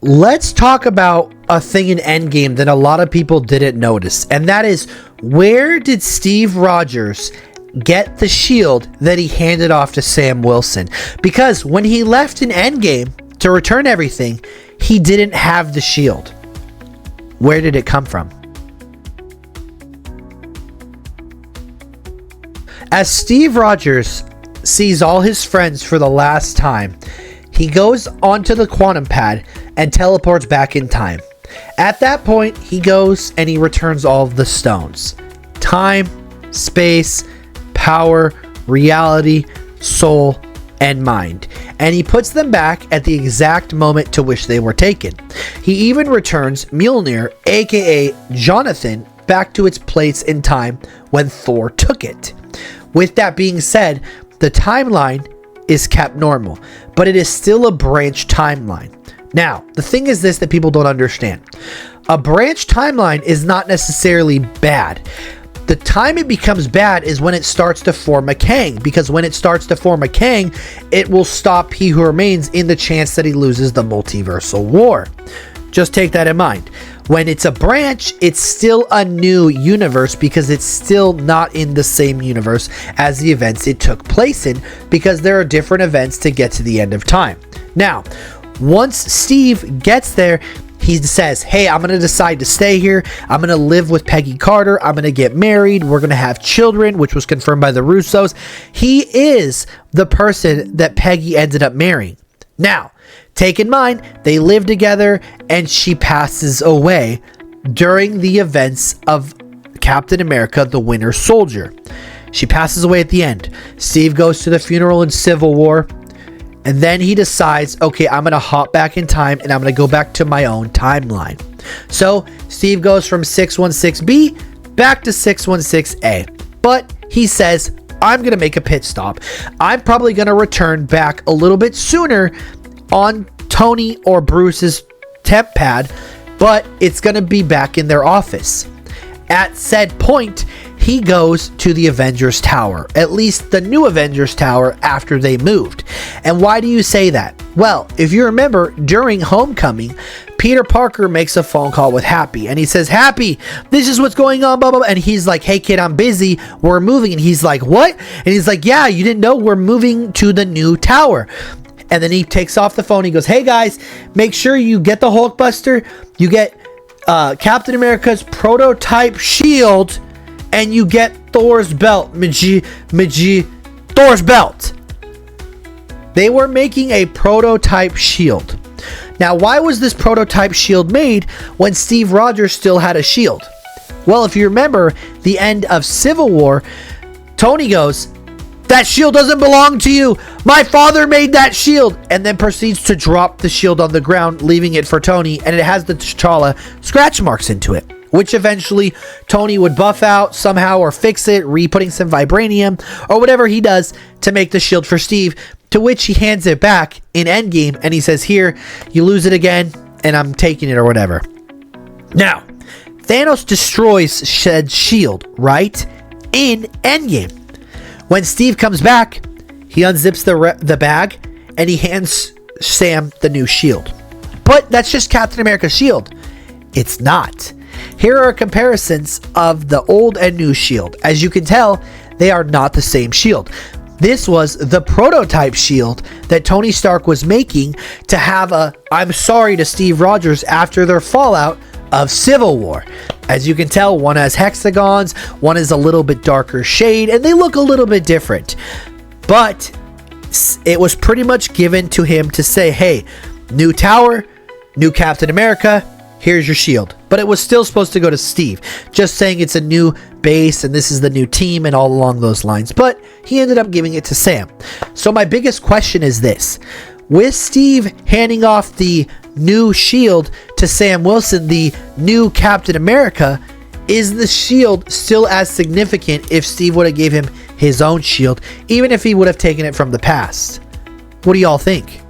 let's talk about a thing in Endgame that a lot of people didn't notice, and that is, where did Steve Rogers get the shield that he handed off to Sam Wilson? Because when he left in Endgame to return everything, he didn't have the shield. Where did it come from? As Steve Rogers sees all his friends for the last time, he goes onto the quantum pad and teleports back in time. At that point, he goes and he returns all of the stones. Time, space, power, reality, soul, and mind. And he puts them back at the exact moment to which they were taken. He even returns Mjolnir, aka Jonathan, back to its place in time when Thor took it. With that being said, the timeline is kept normal, but it is still a branch timeline. Now, the thing is this that people don't understand. A branch timeline is not necessarily bad. The time it becomes bad is when it starts to form a Kang, because when it starts to form a Kang, it will stop He Who Remains in the chance that he loses the multiversal war. Just take that in mind. When it's a branch, it's still a new universe because it's still not in the same universe as the events it took place in, because there are different events to get to the end of time. Now, once Steve gets there, he says, hey, I'm going to decide to stay here. I'm going to live with Peggy Carter. I'm going to get married. We're going to have children, which was confirmed by the Russos. He is the person that Peggy ended up marrying. Now, take in mind, they live together and she passes away during the events of Captain America, the Winter Soldier. She passes away at the end. Steve goes to the funeral in Civil War. And then he decides, okay, I'm going to hop back in time and I'm going to go back to my own timeline. So Steve goes from 616B back to 616A. But he says, I'm going to make a pit stop. I'm probably going to return back a little bit sooner on Tony or Bruce's temp pad, but it's going to be back in their office. At said point, he goes to the Avengers Tower, at least the new Avengers Tower after they moved. And why do you say that? Well, if you remember, during Homecoming, Peter Parker makes a phone call with Happy and he says, Happy, this is what's going on, blah, blah, blah. And he's like, hey kid, I'm busy. We're moving. And he's like, what? And he's like, yeah, you didn't know we're moving to the new tower. And then he takes off the phone. He goes, hey guys, make sure you get the Hulkbuster. You get Captain America's prototype shield, and you get Thor's belt. Thor's belt. They were making a prototype shield. Now, why was this prototype shield made when Steve Rogers still had a shield? Well, if you remember the end of Civil War, Tony goes, that shield doesn't belong to you. My father made that shield. And then proceeds to drop the shield on the ground, leaving it for Tony. And it has the T'Challa scratch marks into it, which eventually Tony would buff out somehow or fix it, re-putting some vibranium or whatever he does to make the shield for Steve, to which he hands it back in Endgame. And he says, here, you lose it again and I'm taking it or whatever. Now, Thanos destroys said shield, right? In Endgame. When Steve comes back, he unzips the bag and he hands Sam the new shield. But that's just Captain America's shield. It's not. Here are comparisons of the old and new shield. As you can tell, they are not the same shield. This was the prototype shield that Tony Stark was making to have a I'm sorry to Steve Rogers after their fallout of Civil War. As you can tell, one has hexagons, one is a little bit darker shade, and they look a little bit different. But it was pretty much given to him to say, hey, new tower, new Captain America, here's your shield. But it was still supposed to go to Steve, just saying it's a new base and this is the new team and all along those lines. But he ended up giving it to Sam. So my biggest question is this. With Steve handing off the new shield to Sam Wilson, the new Captain America, is the shield still as significant if Steve would have gave him his own shield, even if he would have taken it from the past? What do y'all think?